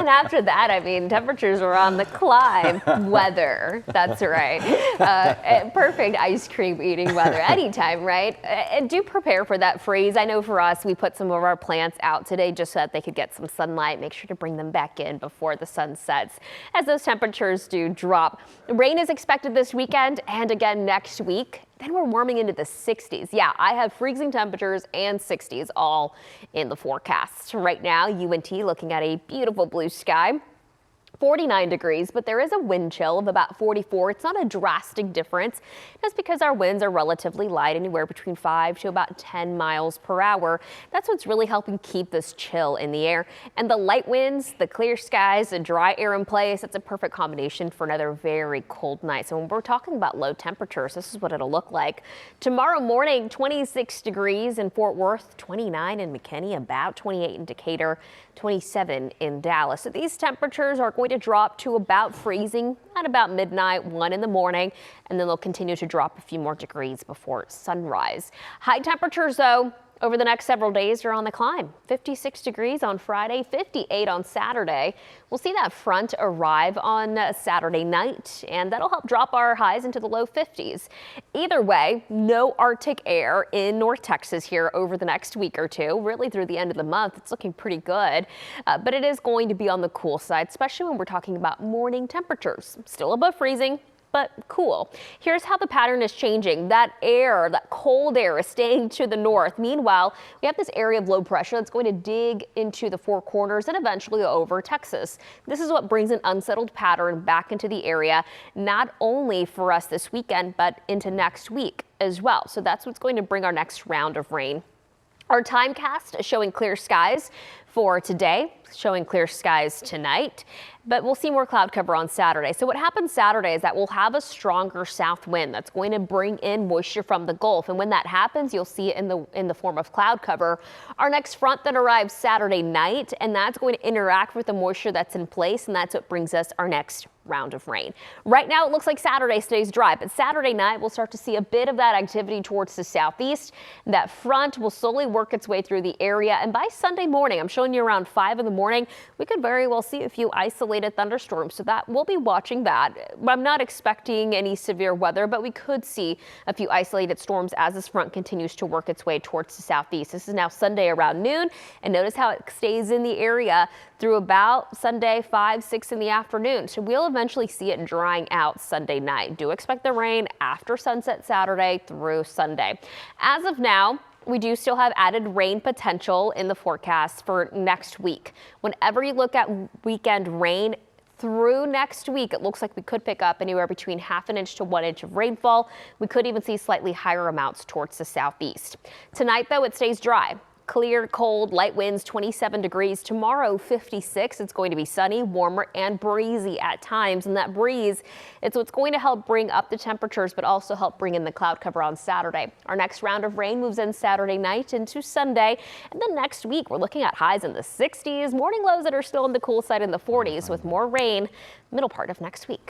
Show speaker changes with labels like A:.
A: And after that, I mean, temperatures are on the climb. Weather, that's right. Perfect ice cream eating weather anytime, right? And do prepare for that freeze. I know for us, we put some of our plants out today just so that they could get some sunlight. Make sure to bring them back in before the sun sets as those temperatures do drop. Rain is expected this weekend and again next week. Then we're warming into the 60s. Yeah, I have freezing temperatures and 60s all in the forecast. Right now, UNT looking at a beautiful blue sky. 49 degrees, but there is a wind chill of about 44. It's not a drastic difference. That's because our winds are relatively light, anywhere between 5 to about 10 miles per hour. That's what's really helping keep this chill in the air. And the light winds, the clear skies, the dry air in place, it's a perfect combination for another very cold night. So when we're talking about low temperatures, this is what it'll look like. Tomorrow morning, 26 degrees in Fort Worth, 29 in McKinney, about 28 in Decatur, 27 in Dallas. So these temperatures are going to drop to about freezing at about midnight, 1 in the morning, and then they'll continue to drop a few more degrees before sunrise. High temperatures, though, over the next several days are on the climb. 56 degrees on Friday, 58 on Saturday. We'll see that front arrive on Saturday night, and that'll help drop our highs into the low 50s. Either way, no Arctic air in North Texas here over the next week or two. Really through the end of the month, it's looking pretty good, but it is going to be on the cool side, especially when we're talking about morning temperatures. Still above freezing, but cool. Here's how the pattern is changing. That air, that cold air is staying to the north. Meanwhile, we have this area of low pressure that's going to dig into the Four Corners and eventually over Texas. This is what brings an unsettled pattern back into the area, not only for us this weekend, but into next week as well. So that's what's going to bring our next round of rain. Our timecast is showing clear skies for today, showing clear skies tonight, but we'll see more cloud cover on Saturday. So what happens Saturday is that we'll have a stronger south wind that's going to bring in moisture from the Gulf. And when that happens, you'll see it in the form of cloud cover. Our next front that arrives Saturday night, and that's going to interact with the moisture that's in place, and that's what brings us our next round of rain. Right now, it looks like Saturday stays dry, but Saturday night, we'll start to see a bit of that activity towards the southeast. That front will slowly work its way through the area, and by Sunday morning, I'm showing you around 5 in the morning, we could very well see a few isolated thunderstorms. So that we'll be watching that. I'm not expecting any severe weather, but we could see a few isolated storms as this front continues to work its way towards the southeast. This is now Sunday around noon, and notice how it stays in the area through about Sunday 5, 6 in the afternoon. So we'll eventually see it drying out Sunday night. Do expect the rain after sunset Saturday through Sunday. As of now, we do still have added rain potential in the forecast for next week. Whenever you look at weekend rain through next week, it looks like we could pick up anywhere between ½ an inch to 1 inch of rainfall. We could even see slightly higher amounts towards the southeast. Tonight, though, it stays dry. Clear, cold, light winds, 27 degrees. Tomorrow, 56. It's going to be sunny, warmer, and breezy at times. And that breeze, it's what's going to help bring up the temperatures, but also help bring in the cloud cover on Saturday. Our next round of rain moves in Saturday night into Sunday. And then next week, we're looking at highs in the 60s, morning lows that are still on the cool side in the 40s with more rain middle part of next week.